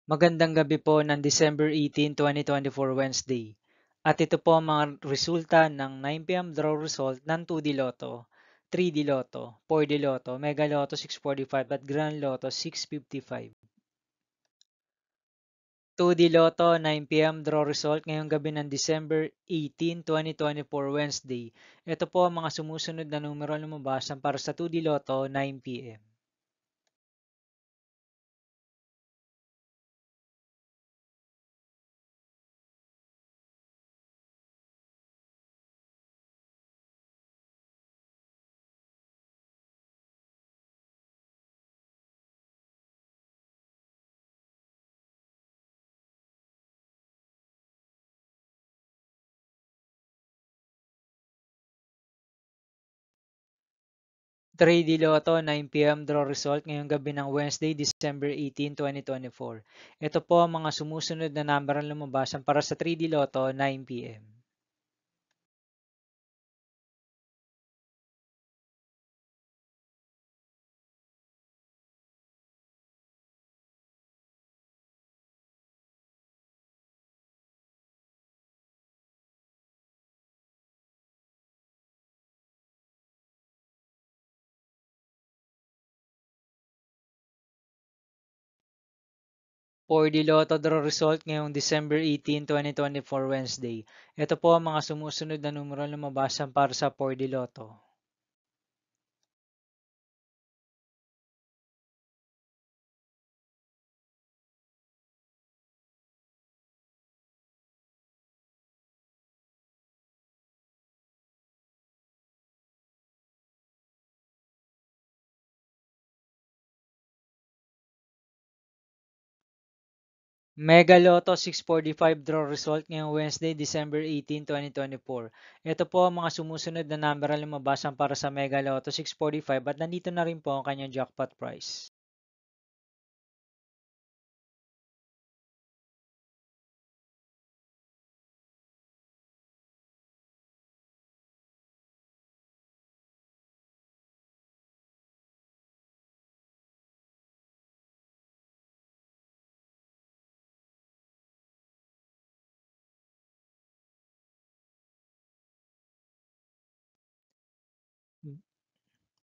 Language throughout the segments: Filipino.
Magandang gabi po ng December 18, 2024 Wednesday. At ito po ang mga resulta ng 9 PM draw result ng 2D Lotto, 3D Lotto, 4D Lotto, Mega Lotto 645 at Grand Lotto 655. 2D Lotto 9 PM draw result ngayong gabi ng December 18, 2024 Wednesday. Ito po ang mga sumusunod na numero lumabas para sa 2D Lotto 9 PM. 3D Lotto 9 PM draw result ngayong gabi ng Wednesday, December 18, 2024. Ito po ang mga sumusunod na number ang lumabas para sa 3D Lotto 9 PM. For the Lotto draw result ngayong December 18, 2024 Wednesday. Ito po ang mga sumusunod na numero ang lumabas para sa 4D Lotto. Mega Lotto 645 draw result ngayong Wednesday, December 18, 2024. Ito po ang mga sumusunod na number ang lumabas para sa Mega Lotto 645 at nandito na rin po ang kanyang jackpot price.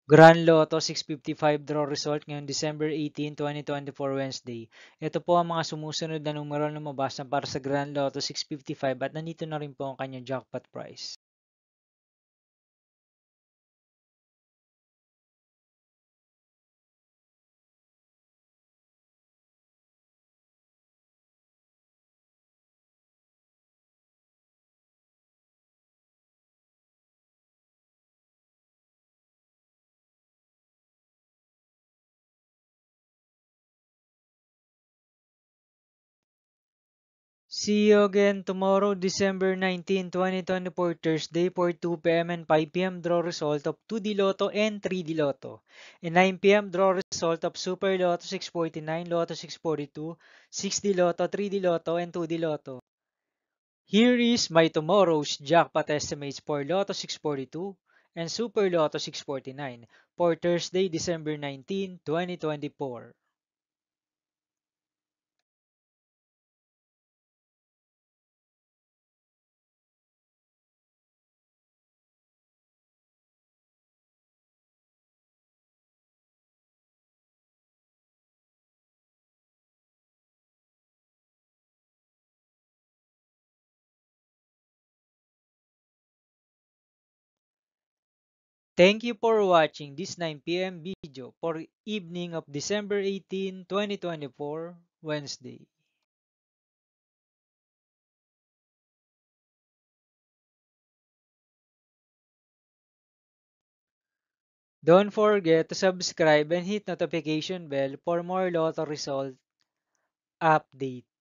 Grand Lotto 655 draw result ngayong December 18, 2024 Wednesday. Ito po ang mga sumusunod na numero na lumabas para sa Grand Lotto 655 at nandito na rin po ang kanyang jackpot price. See you again tomorrow, December 19, 2024, Thursday for 2 PM and 5 PM draw result of 2D Lotto and 3D Lotto. And 9 PM draw result of Super Lotto 649, Lotto 642, 6D Lotto, 3D Lotto, and 2D Lotto. Here is my tomorrow's jackpot estimates for Lotto 642 and Super Lotto 649 for Thursday, December 19, 2024. Thank you for watching this 9 PM video for evening of December 18, 2024, Wednesday. Don't forget to subscribe and hit notification bell for more Lotto result update.